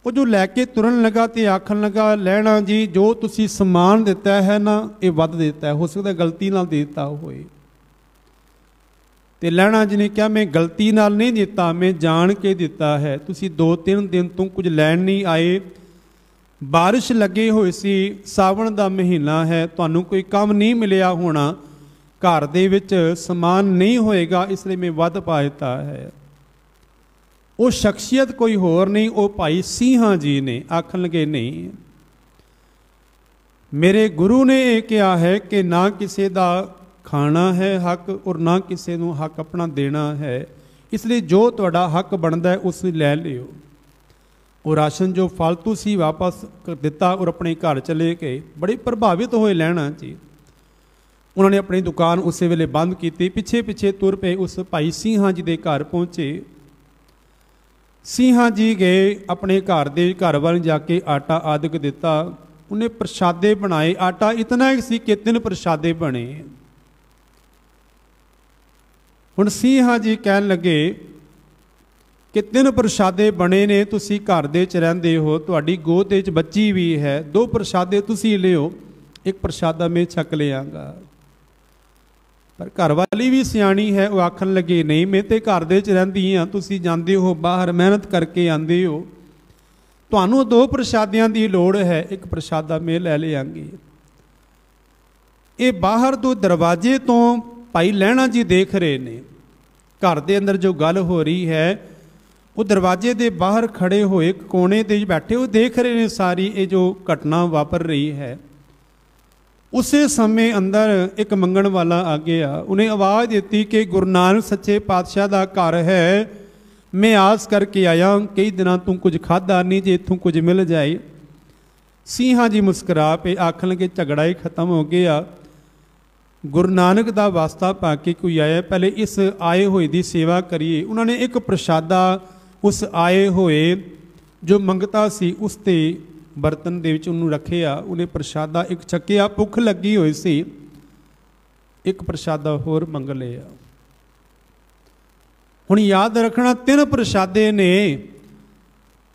ਉਹ ਜੋ ਲੈ ਕੇ ਤੁਰਨ ਲੱਗਾ ਤੇ ਆਖਣ ਲੱਗਾ ਲਹਿਣਾ ਜੀ ਜੋ ਤੁਸੀਂ ਸਮਾਨ ਦਿੱਤਾ ਹੈ ਨਾ, ਇਹ ਵੱਧ ਦਿੱਤਾ ਹੈ, ਹੋ ਸਕਦਾ ਗਲਤੀ ਨਾਲ ਦੇ ਦਿੱਤਾ ਹੋਏ। ਤੇ ਲਹਿਣਾ ਜੀ ਨੇ ਕਿਹਾ ਮੈਂ ਗਲਤੀ ਨਾਲ ਨਹੀਂ ਦਿੱਤਾ, ਮੈਂ ਜਾਣ ਕੇ ਦਿੱਤਾ ਹੈ। ਤੁਸੀਂ 2-3 ਦਿਨ ਤੋਂ ਕੁਝ ਲੈਣ ਨਹੀਂ ਆਏ, ਬਾਰਿਸ਼ ਲੱਗੇ ਹੋਏ ਸੀ, ਸਾਵਣ ਦਾ ਮਹੀਨਾ ਹੈ, ਤੁਹਾਨੂੰ ਕੋਈ ਕੰਮ ਨਹੀਂ ਮਿਲਿਆ ਹੋਣਾ, ਘਰ ਦੇ ਵਿੱਚ ਸਮਾਨ ਨਹੀਂ ਹੋਏਗਾ, ਇਸ ਲਈ ਮੈਂ ਵੱਧ ਪਾ ਦਿੱਤਾ ਹੈ। ਉਹ ਸ਼ਖਸੀਅਤ ਕੋਈ ਹੋਰ ਨਹੀਂ, ਉਹ ਭਾਈ ਸਿੰਘਾਂ ਜੀ ਨੇ। ਆਖਣ ਲੱਗੇ ਨਹੀਂ, ਮੇਰੇ ਗੁਰੂ ਨੇ ਇਹ ਕਿਹਾ ਹੈ ਕਿ ਨਾ ਕਿਸੇ ਦਾ ਖਾਣਾ ਹੈ ਹੱਕ, ਔਰ ਨਾ ਕਿਸੇ ਨੂੰ ਹੱਕ ਆਪਣਾ ਦੇਣਾ ਹੈ, ਇਸ ਲਈ ਜੋ ਤੁਹਾਡਾ ਹੱਕ ਬਣਦਾ ਹੈ ਉਸ ਲੈ ਲਿਓ। ਉਹ ਰਾਸ਼ਨ ਜੋ ਫालतू ਸੀ ਵਾਪਸ ਦਿੱਤਾ ਔਰ ਆਪਣੇ ਘਰ ਚਲੇ ਗਏ। ਬੜੇ ਪ੍ਰਭਾਵਿਤ ਹੋਏ ਲਹਿਣਾ ਜੀ। ਉਹਨਾਂ ਨੇ ਆਪਣੀ ਦੁਕਾਨ ਉਸੇ ਵੇਲੇ ਬੰਦ ਕੀਤੀ, ਪਿੱਛੇ ਪਿੱਛੇ ਤੁਰ ਪਏ, ਉਸ ਭਾਈ ਸਿੰਘਾਂ ਜੀ ਦੇ ਘਰ ਪਹੁੰਚੇ। ਸਿੰਘਾਂ ਜੀ ਗਏ ਆਪਣੇ ਘਰ ਵੱਲ ਜਾ ਕੇ ਆਟਾ ਆਦਿਕ ਦਿੱਤਾ, ਉਹਨੇ ਪ੍ਰਸ਼ਾਦੇ ਬਣਾਏ। ਆਟਾ ਇਤਨਾ ਹੀ ਸੀ ਕਿ 3 ਪ੍ਰਸ਼ਾਦੇ ਬਣੇ। ਹੁਣ ਸਿੰਘਾਂ ਜੀ ਕਹਿਣ ਲੱਗੇ ਕਿ 3 ਪ੍ਰਸ਼ਾਦੇ ਬਣੇ ਨੇ, ਤੁਸੀਂ ਘਰ ਦੇ 'ਚ ਰਹਿੰਦੇ ਹੋ, ਤੁਹਾਡੀ ਗੋਦ ਦੇ 'ਚ ਬੱਚੀ ਵੀ ਹੈ, 2 ਪ੍ਰਸ਼ਾਦੇ ਤੁਸੀਂ ਲਿਓ, 1 ਪ੍ਰਸ਼ਾਦਾ ਮੈਂ ਛਕ ਲਿਆਂਗਾ। ਪਰ ਘਰ ਵਾਲੀ ਵੀ ਸਿਆਣੀ ਹੈ, ਉਹ ਆਖਣ ਲੱਗੇ ਨਹੀਂ ਮੈਂ ਤੇ ਘਰ ਦੇ 'ਚ ਰਹਿੰਦੀ ਹਾਂ, ਤੁਸੀਂ ਜਾਂਦੇ ਹੋ ਬਾਹਰ ਮਿਹਨਤ ਕਰਕੇ ਆਉਂਦੇ ਹੋ, ਤੁਹਾਨੂੰ 2 ਪ੍ਰਸ਼ਾਦਿਆਂ ਦੀ ਲੋੜ ਹੈ, 1 ਪ੍ਰਸ਼ਾਦਾ ਮੈਂ ਲੈ ਲਿਆਂਗੀ। ਇਹ ਬਾਹਰ ਤੋਂ ਦਰਵਾਜ਼ੇ ਤੋਂ ਭਾਈ ਲਹਿਣਾ ਜੀ ਦੇਖ ਰਹੇ ਨੇ, ਘਰ ਦੇ ਅੰਦਰ ਜੋ ਗੱਲ ਹੋ ਰਹੀ ਹੈ ਉਹ ਦਰਵਾਜ਼ੇ ਦੇ ਬਾਹਰ ਖੜੇ ਹੋਏ ਕੋਨੇ ਤੇ ਬੈਠੇ ਉਹ ਦੇਖ ਰਹੇ ਨੇ ਸਾਰੀ ਇਹ ਜੋ ਘਟਨਾ ਵਾਪਰ ਰਹੀ ਹੈ। ਉਸੇ ਸਮੇਂ ਅੰਦਰ ਇੱਕ ਮੰਗਣ ਵਾਲਾ ਆ ਗਿਆ, ਉਹਨੇ ਆਵਾਜ਼ ਦਿੱਤੀ ਕਿ ਗੁਰੂ ਨਾਨਕ ਸੱਚੇ ਪਾਤਸ਼ਾਹ ਦਾ ਘਰ ਹੈ, ਮੈਂ ਆਸ ਕਰਕੇ ਆਇਆ, ਕਈ ਦਿਨਾਂ ਤੋਂ ਕੁਝ ਖਾਧਾ ਨਹੀਂ, ਜੇ ਇੱਥੋਂ ਕੁਝ ਮਿਲ ਜਾਏ। ਸਿੰਘਾਂ ਜੀ ਮੁਸਕਰਾ ਪਏ, ਆਖਣ ਲੱਗੇ ਝਗੜਾ ਹੀ ਖਤਮ ਹੋ ਗਿਆ, ਗੁਰੂ ਨਾਨਕ ਦਾ ਵਾਸਤਾ ਪਾ ਕੇ ਕੋਈ ਆਇਆ, ਪਹਿਲੇ ਇਸ ਆਏ ਹੋਏ ਦੀ ਸੇਵਾ ਕਰੀਏ। ਉਹਨਾਂ ਨੇ 1 ਪ੍ਰਸ਼ਾਦਾ ਉਸ ਆਏ ਹੋਏ ਜੋ ਮੰਗਤਾ ਸੀ ਉਸ ਤੇ ਬਰਤਨ ਦੇ ਵਿੱਚ ਉਹਨੂੰ ਰੱਖਿਆ, ਉਹਨੇ ਪ੍ਰਸ਼ਾਦਾ 1 ਛਕਿਆ, ਭੁੱਖ ਲੱਗੀ ਹੋਈ ਸੀ, 1 ਪ੍ਰਸ਼ਾਦਾ ਹੋਰ ਮੰਗ ਲਿਆ। ਹੁਣ ਯਾਦ ਰੱਖਣਾ 3 ਪ੍ਰਸ਼ਾਦੇ ਨੇ,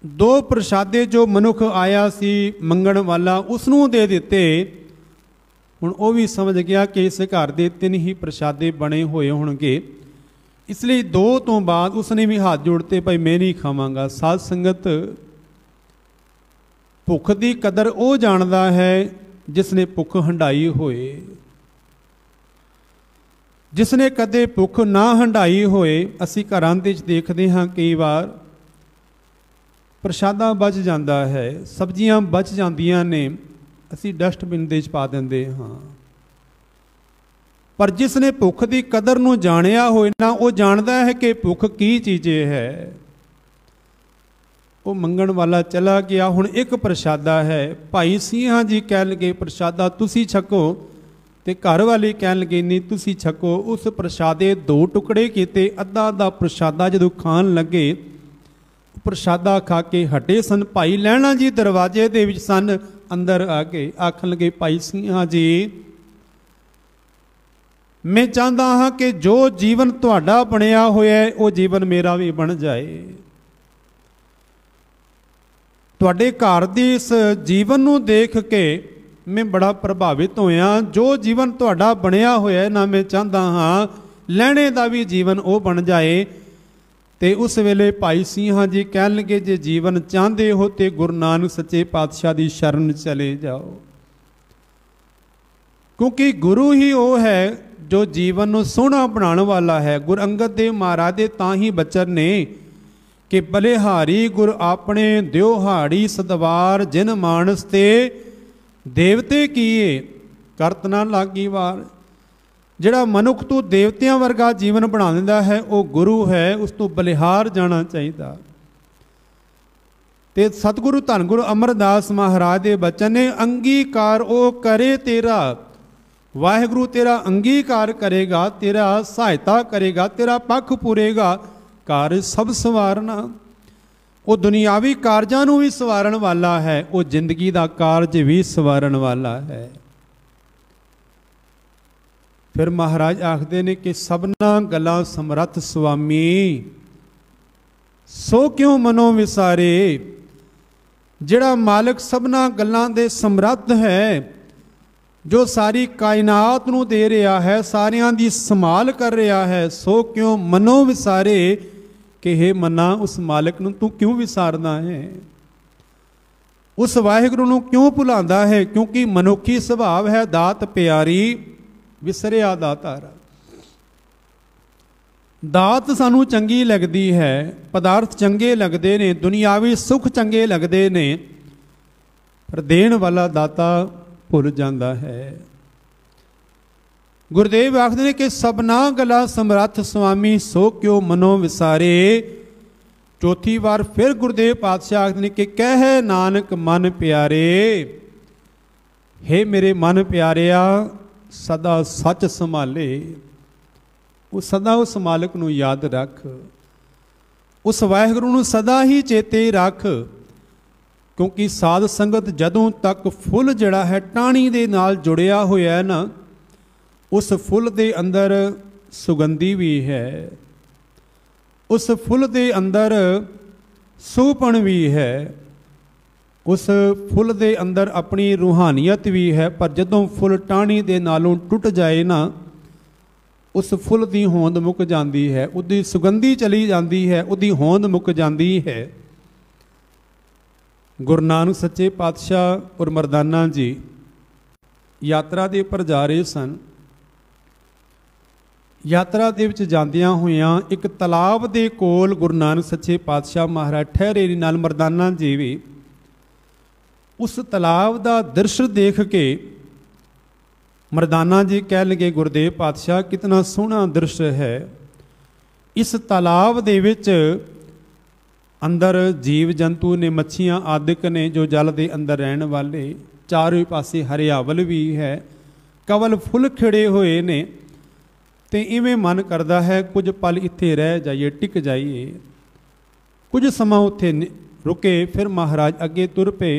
2 ਪ੍ਰਸ਼ਾਦੇ ਜੋ ਮਨੁੱਖ ਆਇਆ ਸੀ ਮੰਗਣ ਵਾਲਾ ਉਸ ਨੂੰ ਦੇ ਦਿੱਤੇ। ਹੁਣ ਉਹ ਵੀ ਸਮਝ ਗਿਆ ਕਿ ਇਸ ਘਰ ਦੇ 3 ਹੀ ਪ੍ਰਸ਼ਾਦੇ ਬਣੇ ਹੋਏ ਹੋਣਗੇ, ਇਸ ਲਈ 2 ਤੋਂ ਬਾਅਦ ਉਸਨੇ ਵੀ ਹੱਥ ਜੋੜਤੇ, ਭਾਈ ਮੈਂ ਨਹੀਂ ਖਾਵਾਂਗਾ। ਸਾਧ ਸੰਗਤ, ਭੁੱਖ ਦੀ ਕਦਰ ਉਹ ਜਾਣਦਾ ਹੈ ਜਿਸ ਨੇ ਭੁੱਖ ਹੰਢਾਈ ਹੋਏ। ਜਿਸ ਨੇ ਕਦੇ ਭੁੱਖ ਨਾ ਹੰਢਾਈ ਹੋਏ, ਅਸੀਂ ਘਰਾਂ ਦੇ ਵਿੱਚ ਦੇਖਦੇ ਹਾਂ ਕਈ ਵਾਰ ਪ੍ਰਸ਼ਾਦਾ ਬਚ ਜਾਂਦਾ ਹੈ, ਸਬਜ਼ੀਆਂ ਬਚ ਜਾਂਦੀਆਂ ਨੇ, ਅਸੀਂ ਡਸਟਬਿਨ ਦੇ ਵਿੱਚ ਪਾ ਦਿੰਦੇ ਹਾਂ। ਪਰ ਜਿਸ ਨੇ ਭੁੱਖ ਦੀ ਕਦਰ ਨੂੰ ਜਾਣਿਆ ਹੋਏ ਨਾ, ਉਹ ਜਾਣਦਾ ਹੈ ਕਿ ਭੁੱਖ ਕੀ ਚੀਜ਼ ਹੈ। ਉਹ ਮੰਗਣ ਵਾਲਾ ਚਲਾ ਗਿਆ। ਹੁਣ 1 ਪ੍ਰਸ਼ਾਦਾ ਹੈ। ਭਾਈ ਸਿੰਘਾਂ ਜੀ ਕਹਿਣ ਲੱਗੇ ਪ੍ਰਸ਼ਾਦਾ ਤੁਸੀਂ ਛਕੋ, ਤੇ ਘਰ ਵਾਲੀ ਕਹਿਣ ਲੱਗੇ ਨਹੀਂ ਤੁਸੀਂ ਛਕੋ। ਉਸ ਪ੍ਰਸ਼ਾਦੇ 2 ਟੁਕੜੇ ਕੀਤੇ, ਅੱਧਾ ਪ੍ਰਸ਼ਾਦਾ ਜਦੋਂ ਖਾਣ ਲੱਗੇ, ਪ੍ਰਸ਼ਾਦਾ ਖਾ ਕੇ ਹਟੇ ਸਨ। ਭਾਈ ਲਹਿਣਾ ਜੀ ਦਰਵਾਜ਼ੇ ਦੇ ਵਿੱਚ ਸਨ, ਅੰਦਰ ਆ ਕੇ ਆਖਣ ਲੱਗੇ ਭਾਈ ਸਿੰਘਾਂ ਜੀ मैं चाहता हाँ कि जो जीवन तुहाडा बनिया होया है वो जीवन मेरा भी बन जाए। तुहाडे घर दे इस जीवन नूं देख के मैं बड़ा प्रभावित होया। जो जीवन तुहाडा बनिया होया है ना, मैं चाहता हाँ लैणे दा भी जीवन वो बन जाए। ते उस वेले भाई सिंह जी कह लगे, जे जीवन चाहते हो तो गुरु नानक सच्चे पातशाह की शरण चले जाओ, क्योंकि गुरु ही वो है जो जीवन नूं सोहना बनाने वाला है। गुरु अंगद देव महाराज दे तां ही बचन ने कि बलिहारी गुर अपने द्योहाड़ी सदवार, जिन मानस ते देवते कीए करत ना लागी वार। जिहड़ा मनुख तू देवतियां वर्गा जीवन बना दिंदा है वो गुरु है, उस तो बलिहार जाना चाहिए। ते सतगुरु धन गुरु अमरदास महाराज के बचन ने, अंगीकार ओ करे तेरा, वाहिगुरु तेरा अंगीकार करेगा, तेरा सहायता करेगा, तेरा पक्ष पूरेगा, कार्य सब सवारना। वो दुनियावी कारजां नूं भी सवारण वाला है, वो जिंदगी का कारज भी सवारण वाला है। फिर महाराज आखते ने कि सबना गल्लां समरथ स्वामी, सो क्यों मनो विसारे। जिहड़ा मालिक सबना गल्लां दे समरथ है, जो सारी कायनात नूं दे रहा है, सारियां दी संभाल कर रहा है, सो क्यों मनो विसारे कि हे मना उस मालिक नूं तू क्यों विसारदा है, उस वाहिगुरू नूं क्यों भुलांदा है। क्योंकि मनुखी सुभाव है दात प्यारी, विसरिया दातारा। दात सानू चंगी लगती है, पदार्थ चंगे लगते ने, दुनियावी सुख चंगे लगते ने, पर देण वाला दाता भुल जाता है। गुरुदेव आखदे ने कि सबना गला समरथ स्वामी, सो क्यों मनो विसारे। चौथी बार फिर गुरुदेव पातशाह आखदे ने कि कह नानक मन प्यारे, हे मेरे मन प्यारिया सदा सच संभाले। वो सदा उस मालिक नूं याद रख, उस वाहिगुरू नूं सदा ही चेते रख। क्योंकि साध संगत जदों तक फुल जिहड़ा है टाणी दे नाल जुड़िया होया है ना, उस फुल दे अंदर सुगंधी भी है, उस फुल दे अंदर सूपण भी है, उस फुल दे अंदर अपनी रूहानियत भी है। पर जदों फुल टाणी दे नालों टुट जाए ना, उस फुल की होंद मुक जाती है, उसकी सुगंधी चली जाती है, उसकी होंद मुक जाती है। गुरु नानक सच्चे पातशाह और मरदाना जी यात्रा के उपर जा रहे सन। यात्रा दे विच जांदियां होइयां एक तलाब दे कोल गुरु नानक सच्चे पातशाह महाराज ठहरे नाल मरदाना जी भी। उस तलाब का दृश्य देख के मरदाना जी कह लगे, गुरुदेव पातशाह कितना सोहना दृश्य है। इस तालाब दे विच अंदर जीव जंतु ने, मच्छियां आदिक ने जो जल के अंदर रहने वाले, चारों पासे हरियावल भी है, कवल फुल खिड़े हुए ने। तो इवें मन करता है कुछ पल इत्थे रह जाइए, टिक जाइए। कुछ समा उत्थे रुके, फिर महाराज अगे तुर पे।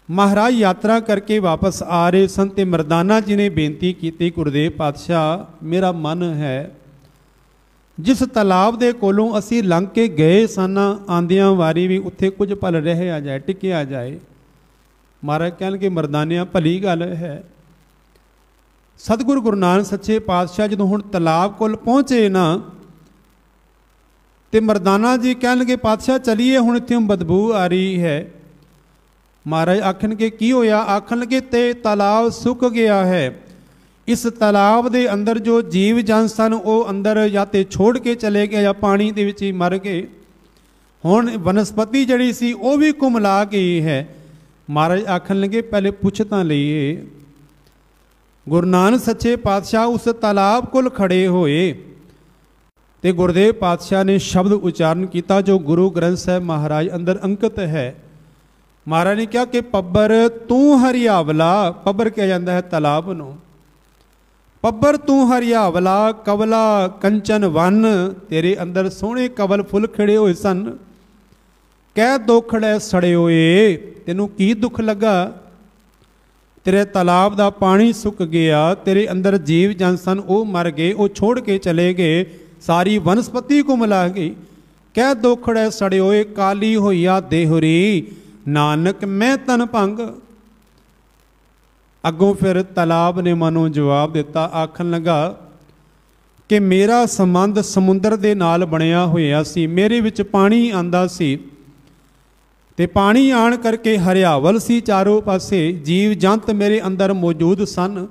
महाराज यात्रा करके वापस आ रहे सन ते मरदाना जी ने बेनती की, गुरुदेव पातशाह मेरा मन है जिस तालाब दे कोलों असी लंघ के गए सन, आंदियां वारी भी उत्थे कुछ पल रह आ जाए, टिके आ जाए। महाराज कहन के मरदानिया भली गल है। सतगुरु गुरु नानक सच्चे पातशाह जो हुण तालाब कोल पहुंचे ना, ते मरदाना जी कहन लगे पातशाह चलीए, हुण इत्थे बदबू आ रही है। महाराज आखन के की होया? आखन लगे ते तालाब सुक गया है। इस तालाब के अंदर जो जीव जन सन वो अंदर या तो छोड़ के चले गए या पानी के विच ही मर गए। हुण वनस्पति जड़ी सी वो भी कुमला गई है। महाराज आखन लगे पहले पुछ तां लईए। गुरु नानक सच्चे पातशाह उस तालाब कोल खड़े होए ते गुरुदेव पातशाह ने शब्द उच्चारण किया जो गुरु ग्रंथ साहिब महाराज अंदर अंकित है। महाराज ने कहा कि पब्बर तू हरियावला, पब्बर कहा जाता है तालाब नूं, पब्बर तू हरियावला कवला कंचन वन, तेरे अंदर सोहने कवल फुल खिड़े हुए सन। कै दुखड़े सड़े होए, तेनू की दुख लगा? तेरे तालाब का पानी सुक गया, तेरे अंदर जीव जन सन वो मर गए, वो छोड़ के चले गए, सारी वनस्पति को मिला गई। कह दोखड़े सड़े होए काली होइया देहुरी, नानक मैं तन भंग। अगों फिर तालाब ने मनो जवाब दिता, आखन लगा कि मेरा संबंध समुंदर दे नाल बनिया होया सी, मेरे विच पानी आंदा सी ते पानी आण करके हरियावल सी चारों पासे, जीव जंत मेरे अंदर मौजूद सन,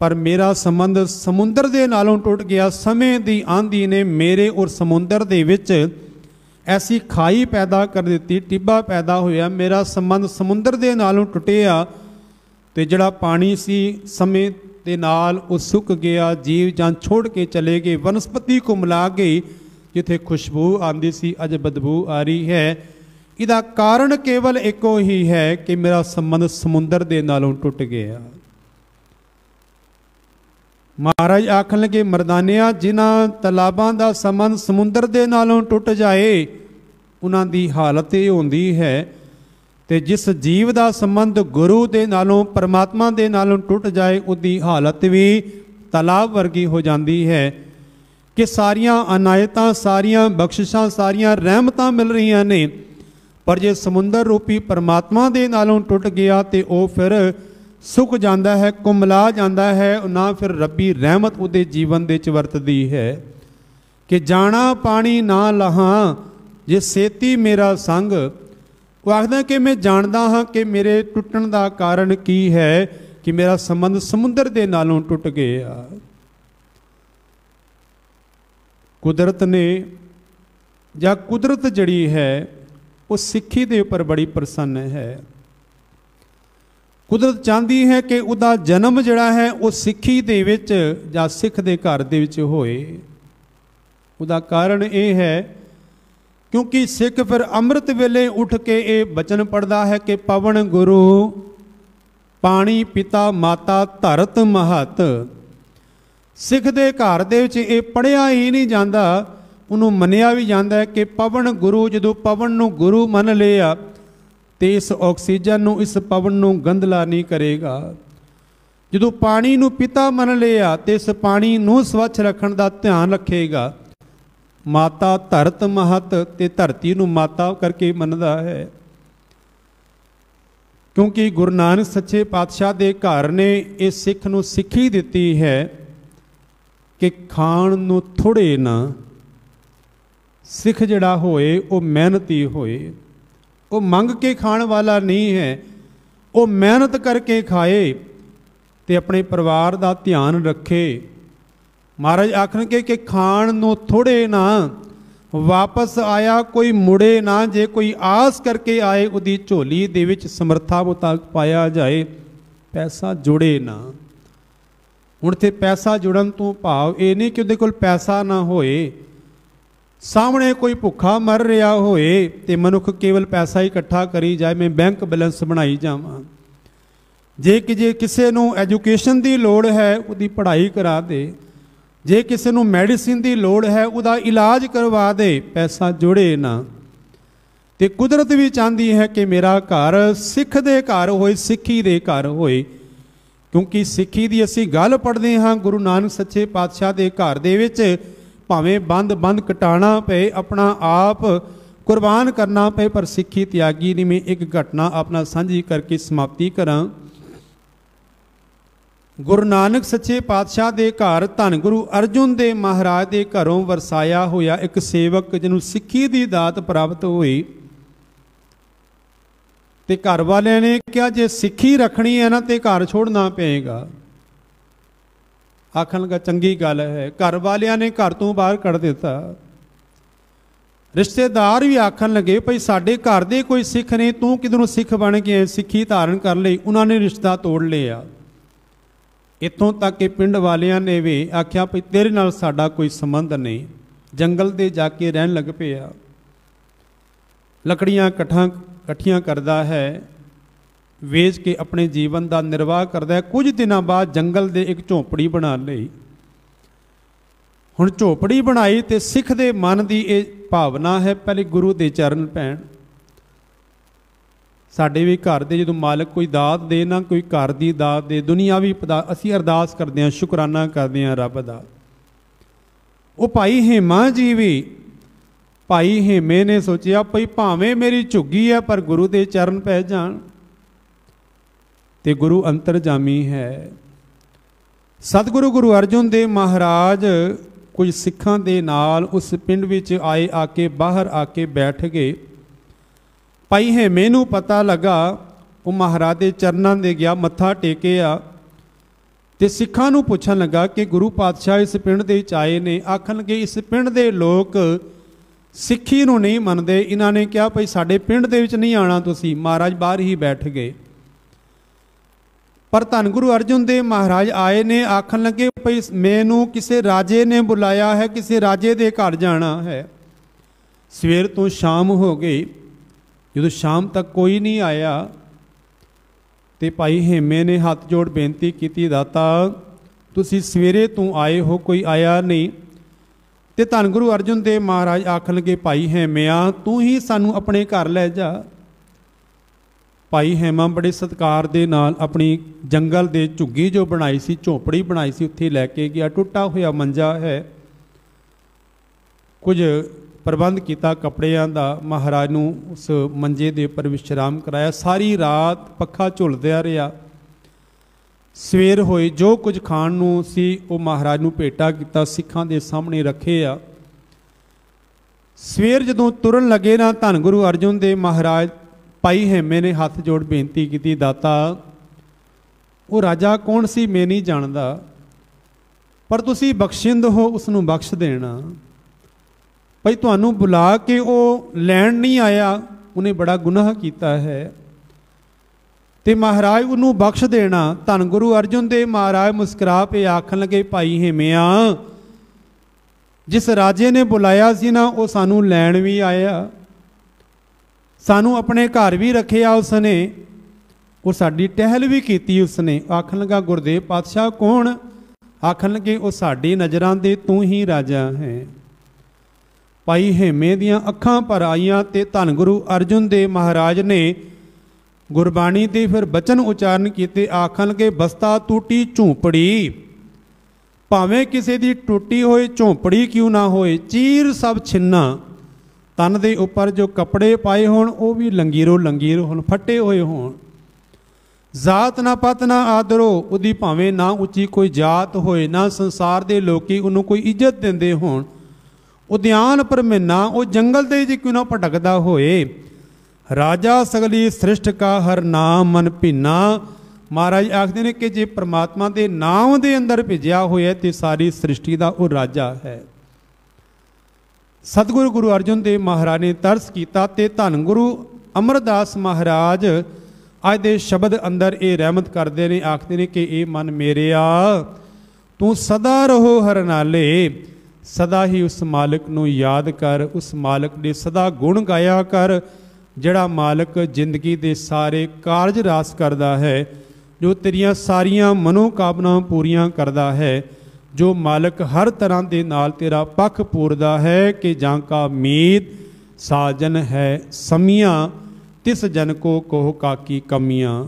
पर मेरा संबंध समुंदर दे नालों टुट गया। समय दी आंधी ने मेरे और समुंदर दे विच ऐसी खाई पैदा कर दी, टिब्बा पैदा होया, मेरा संबंध समुंदर दे नालों टुटिया ते जिहड़ा पानी सी समय दे नाल वो सुक गया, जीव जान छोड़ के चले गए, वनस्पति को मिला गई, जिथे खुशबू आंदी सी अज बदबू आ रही है। इहदा कारण केवल एको ही है कि मेरा संबंध समुंदर दे नालों टुट गया। महाराज आखन लगे, मरदानिया जिन्हां तलाबां दा संबंध समुंदर दे नालों टुट जाए उन्हां दी हालत ये होंदी है, ते जिस जीव दा संबंध गुरु दे नालों परमात्मा दे नालों टुट जाए उहदी हालत भी तालाब वर्गी हो जाती है कि सारियां अनायतां, सारियां बख्शिशां, सारियां रहमतां मिल रही ने, पर जे समुंदर रूपी परमात्मा दे नालों टुट गया तो वह फिर सुक जाता है, कुमला जाता है, ना फिर रब्बी रहमत उहदे जीवन दे च वरतदी है। कि जाना पानी ना लहां जे सेती मेरा संग, वो आखदा कि मैं जानदा हाँ कि मेरे टुटण दा कारण की है, कि मेरा संबंध समुंदर दे नालों टुट गया। कुदरत ने या कुदरत जड़ी है वो सिक्खी दे उपर बड़ी प्रसन्न है। कुदरत चाहती है कि उहदा जन्म जड़ा है वो सिक्खी दे विच या सिख दे घर दे विच होए। उहदा कारण ये है क्योंकि सिख फिर अमृत वेले उठ के ये बचन पढ़दा है कि पवन गुरु पानी पिता माता धरत महत। सिख दे घर दे विच ये पढ़िया ही नहीं जाता, उन्होंने मनिया भी जाता है कि पवन गुरु, जो पवन नूं गुरु मन लिया तो इस ऑक्सीजन नूं, इस पवन नूं गंदला नहीं करेगा। जो पानी नूं पिता मन लिया तो इस पानी नूं स्वच्छ रखण दा ध्यान रखेगा। माता धरत महत, ते धरती नूं माता करके मनदा है। क्योंकि गुरु नानक सच्चे पातशाह दे घर ने इस सिख नूं सिੱਖੀ दिती है कि खाण नूं थोड़े ना, सिख जिहड़ा होए वो मेहनती होए, वो मंग के खाण वाला नहीं है, वो मेहनत करके खाए ते अपने परिवार का ध्यान रखे। महाराज आखणगे कि खाण नूं थोड़े ना, वापस आया कोई मुड़े ना, जे कोई आस करके आए उहदी झोली दे विच समर्था मुताबिक पाया जाए, पैसा जुड़े ना। हुण ते पैसा जुड़न तो भाव ये नहीं कि उहदे कोल पैसा ना होए, सामने कोई भुखा मर रहा होए ते मनुख केवल पैसा ही इकट्ठा करी जाए, मैं बैंक बैलेंस बनाई जावां। जे किसी नूं एजुकेशन की लोड़ है उहदी पढ़ाई करा दे, जे किसी नूं मैडिसिन की लोड़ है उहदा इलाज करवा दे, पैसा जुड़े ना। ते कुदरत भी चाहती है कि मेरा घर सिख दे घर होए, सिੱਖੀ दे घर होए। क्योंकि सिੱਖੀ ਦੀ ਅਸੀਂ ਗੱਲ पढ़ते हाँ गुरु नानक सच्चे पातशाह के घर दे विच भावें बंद बंद कटाना पे, अपना आप कुर्बान करना पे, पर सिੱਖੀ त्यागी नहीं। मैं एक घटना अपना साझी करके समाप्ति करा। गुरु नानक सच्चे पातशाह के घर धन गुरु अर्जुन देव महाराज के घरों वरसाया होया एक सेवक जिन्होंने सिੱਖੀ की दात प्राप्त हुई, तो घर वाले ने कहा जे सिੱਖੀ रखनी है ना तो घर छोड़ना पेगा। आखन लगा चंगी गल है, घर वालिया ने घर तो बाहर कढ़ दिता। रिश्तेदार भी आखन लगे भाई साडे घर दे कोई सिख ने, तू किधरों सिख बन गया, सिੱਖੀ धारण कर ली। उन्होंने रिश्ता तोड़ लिया। इतों तक कि पिंड वालिया ने भी आख्या भाई तेरे नाल साडा कोई संबंध नहीं। जंगल दे जाके रहन लग पिया, लकड़ियां इकट्ठियां करता है, वेच के अपने जीवन का निर्वाह करता है। कुछ दिनों बाद जंगल दे एक झोपड़ी बना लई। हुण झोपड़ी बनाई तो सिख दे मन की ये भावना है पहले गुरु दे चरण पैण। ਸਾਡੇ ਵੀ ਘਰ ਦੇ ਜਦੋਂ ਮਾਲਕ ਕੋਈ ਦਾਤ ਦੇ ਨਾ, ਕੋਈ ਘਰ ਦੀ ਦਾਤ ਦੇ, ਦੁਨੀਆਵੀ ਅਸੀਂ ਅਰਦਾਸ ਕਰਦੇ ਹਾਂ, ਸ਼ੁਕਰਾਨਾ ਕਰਦੇ ਹਾਂ ਰੱਬ ਦਾ। ਉਹ ਭਾਈ ਹੇਮਾ ਜੀ ਵੀ, ਭਾਈ ਹੇਮੇ ਨੇ ਸੋਚਿਆ ਭਈ ਭਾਵੇਂ ਮੇਰੀ ਝੁੱਗੀ ਹੈ ਪਰ ਗੁਰੂ ਦੇ ਚਰਨ ਪੈ ਜਾਣ ਤੇ ਗੁਰੂ ਅੰਤਰਜਾਮੀ ਹੈ। ਸਤਿਗੁਰੂ ਗੁਰੂ ਅਰਜਨ ਦੇਵ ਮਹਾਰਾਜ ਕੁਝ ਸਿੱਖਾਂ ਦੇ ਨਾਲ ਉਸ ਪਿੰਡ ਵਿੱਚ ਆਏ, ਆ ਕੇ ਬਾਹਰ ਆ ਕੇ ਬੈਠ ਗਏ। ਭਾਈ ਹੇਮੇ ਨੂੰ ਪਤਾ ਲੱਗਾ, ਉਹ ਮਹਾਰਾਜ ਦੇ ਚਰਨਾਂ ਦੇ ਗਿਆ, ਮੱਥਾ ਟੇਕਿਆ ਤੇ ਸਿੱਖਾਂ ਨੂੰ ਪੁੱਛਣ ਲੱਗਾ ਕਿ ਗੁਰੂ ਪਾਤਸ਼ਾਹ ਇਸ ਪਿੰਡ ਦੇ ਵਿੱਚ ਆਏ ਨੇ, ਆਖਣਗੇ ਇਸ ਪਿੰਡ ਦੇ ਲੋਕ ਸਿੱਖੀ ਨੂੰ ਨਹੀਂ ਮੰਨਦੇ। ਇਹਨਾਂ ਨੇ ਕਿਹਾ ਭਈ ਸਾਡੇ ਪਿੰਡ ਦੇ ਵਿੱਚ ਨਹੀਂ ਆਉਣਾ ਤੁਸੀਂ। ਮਹਾਰਾਜ ਬਾਹਰ ਹੀ ਬੈਠ ਗਏ। ਪਰ ਧੰਨ ਗੁਰੂ ਅਰਜਨ ਦੇਵ ਮਹਾਰਾਜ ਆਏ ਨੇ, ਆਖਣ ਲੱਗੇ ਭਈ ਮੈਨੂੰ ਕਿਸੇ ਰਾਜੇ ਨੇ ਬੁਲਾਇਆ ਹੈ, ਕਿਸੇ ਰਾਜੇ ਦੇ ਘਰ ਜਾਣਾ ਹੈ। ਸਵੇਰ ਤੋਂ ਸ਼ਾਮ ਹੋ ਗਈ, ਜਦੋਂ ਸ਼ਾਮ ਤੱਕ ਕੋਈ ਨਹੀਂ ਆਇਆ ਤੇ ਭਾਈ ਹੇਮੇ ਨੇ ਹੱਥ ਜੋੜ ਬੇਨਤੀ ਕੀਤੀ, ਦਾਤਾ ਤੁਸੀਂ ਸਵੇਰੇ ਤੋਂ ਆਏ ਹੋ, ਕੋਈ ਆਇਆ ਨਹੀਂ। ਤੇ ਧੰਨ ਗੁਰੂ ਅਰਜਨ ਦੇਵ ਮਹਾਰਾਜ ਆਖਣ ਲੱਗੇ ਭਾਈ ਹੇਮਿਆ ਤੂੰ ਹੀ ਸਾਨੂੰ ਆਪਣੇ ਘਰ ਲੈ ਜਾ। ਭਾਈ ਹੇਮਾ ਬੜੇ ਸਤਿਕਾਰ ਦੇ ਨਾਲ ਆਪਣੀ ਜੰਗਲ ਦੇ ਝੁੱਗੀ ਜੋ ਬਣਾਈ ਸੀ, ਝੋਪੜੀ ਬਣਾਈ ਸੀ, ਉੱਥੇ ਲੈ ਕੇ ਗਿਆ। ਟੁੱਟਾ ਹੋਇਆ ਮੰਜਾ ਹੈ, ਕੁਝ ਪ੍ਰਬੰਧ ਕੀਤਾ ਕੱਪੜਿਆਂ ਦਾ, ਮਹਾਰਾਜ ਨੂੰ ਉਸ ਮੰਜੇ ਦੇ ਉੱਪਰ ਵਿਸ਼ਰਾਮ ਕਰਾਇਆ। ਸਾਰੀ ਰਾਤ ਪੱਖਾ ਝੁਲਦਿਆ ਰਿਹਾ। ਸਵੇਰ ਹੋਈ, ਜੋ ਕੁਝ ਖਾਣ ਨੂੰ ਸੀ ਉਹ ਮਹਾਰਾਜ ਨੂੰ ਭੇਟਾ ਕੀਤਾ, ਸਿੱਖਾਂ ਦੇ ਸਾਹਮਣੇ ਰੱਖੇ ਆ। ਸਵੇਰ ਜਦੋਂ ਤੁਰਨ ਲੱਗੇ ਨਾ, ਧੰਨ ਗੁਰੂ ਅਰਜਨ ਦੇਵ ਮਹਾਰਾਜ, ਭਾਈ ਹੇਮੇ ਨੇ ਹੱਥ ਜੋੜ ਬੇਨਤੀ ਕੀਤੀ, ਦਾਤਾ ਉਹ ਰਾਜਾ ਕੌਣ ਸੀ ਮੈਂ ਨਹੀਂ ਜਾਣਦਾ, ਪਰ ਤੁਸੀਂ ਬਖਸ਼ਿੰਦ ਹੋ, ਉਸ ਨੂੰ ਬਖਸ਼ ਦੇਣਾ। ਭਾਈ ਤੁਹਾਨੂੰ ਬੁਲਾ ਕੇ ਉਹ ਲੈਣ ਨਹੀਂ ਆਇਆ, ਉਹਨੇ ਬੜਾ ਗੁਨਾਹ ਕੀਤਾ ਹੈ ਤੇ ਮਹਾਰਾਜ ਉਹਨੂੰ ਬਖਸ਼ ਦੇਣਾ। ਧੰਨ ਗੁਰੂ ਅਰਜਨ ਦੇਵ ਮਹਾਰਾਜ ਮੁਸਕਰਾ ਪਏ, ਆਖਣ ਲੱਗੇ ਭਾਈ ਹੇਮਿਆ ਜਿਸ ਰਾਜੇ ਨੇ ਬੁਲਾਇਆ ਸੀ ਨਾ, ਉਹ ਸਾਨੂੰ ਲੈਣ ਵੀ ਆਇਆ, ਸਾਨੂੰ ਆਪਣੇ ਘਰ ਵੀ ਰੱਖਿਆ ਉਸਨੇ, ਉਹ ਸਾਡੀ ਟਹਿਲ ਵੀ ਕੀਤੀ ਉਸਨੇ। ਆਖਣ ਲੱਗਾ ਗੁਰਦੇਵ ਪਾਤਸ਼ਾਹ ਕੌਣ? ਆਖਣ ਲੱਗੇ ਉਹ ਸਾਡੀ ਨਜ਼ਰਾਂ ਦੇ ਤੂੰ ਹੀ ਰਾਜਾ ਹੈ। ਭਾਈ ਹੇਮੇ ਦੀਆਂ ਅੱਖਾਂ ਭਰ ਆਈਆਂ ਤੇ ਧੰਨ ਗੁਰੂ ਅਰਜਨ ਦੇਵ ਮਹਾਰਾਜ ਨੇ ਗੁਰਬਾਣੀ ਦੇ ਫਿਰ ਬਚਨ ਉਚਾਰਨ ਕੀਤੇ। ਆਖਣ ਲੱਗੇ ਬਸਤਾ ਟੂਟੀ ਝੂੰਪੜੀ, ਭਾਵੇਂ ਕਿਸੇ ਦੀ ਟੁੱਟੀ ਹੋਈ ਝੋਂਪੜੀ ਕਿਉਂ ਨਾ ਹੋਏ, ਚੀਰ ਸਭ ਛਿੰਨਾ। ਤਨ ਦੇ ਉੱਪਰ ਜੋ ਕੱਪੜੇ ਪਾਏ ਹੋਣ ਉਹ ਵੀ ਲੰਗੀਰੋ ਲੰਗੀਰ ਹੋਣ, ਫੱਟੇ ਹੋਏ ਹੋਣ। ਜਾਤ ਨਾ ਪਤ ਨਾ ਆਦਰੋ, ਉਹਦੀ ਭਾਵੇਂ ਨਾ ਉੱਚੀ ਕੋਈ ਜਾਤ ਹੋਏ, ਨਾ ਸੰਸਾਰ ਦੇ ਲੋਕੀ ਉਹਨੂੰ ਕੋਈ ਇੱਜ਼ਤ ਦਿੰਦੇ ਹੋਣ। ਉਦਿਆਨ ਪਰਮਿਨਾ, ਉਹ ਜੰਗਲ ਦੇ ਵਿੱਚ ਕਿਉਂ ਨਾ ਭਟਕਦਾ ਹੋਏ। ਰਾਜਾ ਸਗਲੀ ਸ੍ਰਿਸ਼ਟ ਕਾ ਹਰ ਨਾਮ ਮਨ ਭਿੰਨਾ। ਮਹਾਰਾਜ ਆਖਦੇ ਨੇ ਕਿ ਜੇ ਪ੍ਰਮਾਤਮਾ ਦੇ ਨਾਮ ਦੇ ਅੰਦਰ ਭਿਜਿਆ ਹੋਇਆ ਤੇ ਸਾਰੀ ਸ੍ਰਿਸ਼ਟੀ ਦਾ ਉਹ ਰਾਜਾ ਹੈ। ਸਤਿਗੁਰੂ ਗੁਰੂ ਅਰਜਨ ਦੇਵ ਮਹਾਰਾਜ ਨੇ ਤਰਸ ਕੀਤਾ ਤੇ ਧੰਨ ਗੁਰੂ ਅਮਰਦਾਸ ਮਹਾਰਾਜ ਅੱਜ ਦੇ ਸ਼ਬਦ ਅੰਦਰ ਇਹ ਰਹਿਮਤ ਕਰਦੇ ਨੇ, ਆਖਦੇ ਨੇ ਕਿ ਇਹ ਮਨ ਮੇਰਿਆ ਤੂੰ ਸਦਾ ਰਹੋ ਹਰ ਨਾਲੇ। ਸਦਾ ਹੀ ਉਸ ਮਾਲਕ ਨੂੰ ਯਾਦ ਕਰ, ਉਸ ਮਾਲਕ ਦੇ ਸਦਾ ਗੁਣ ਗਾਇਆ ਕਰ, ਜਿਹੜਾ ਮਾਲਕ ਜ਼ਿੰਦਗੀ ਦੇ ਸਾਰੇ ਕਾਰਜ ਰਾਸ ਕਰਦਾ ਹੈ, ਜੋ ਤੇਰੀਆਂ ਸਾਰੀਆਂ ਮਨੋਕਾਮਨਾਵਾਂ ਪੂਰੀਆਂ ਕਰਦਾ ਹੈ, ਜੋ ਮਾਲਕ ਹਰ ਤਰ੍ਹਾਂ ਦੇ ਨਾਲ ਤੇਰਾ ਪੱਖ ਪੂਰਦਾ ਹੈ। ਕਿ ਜਾਂ ਕਾ ਮੀਤ ਸਾਜਨ ਹੈ ਸਮੀਆਂ, ਤਿਸ ਜਨ ਕੋ ਕੋਹ ਕਾਕੀ ਕਮੀਆਂ।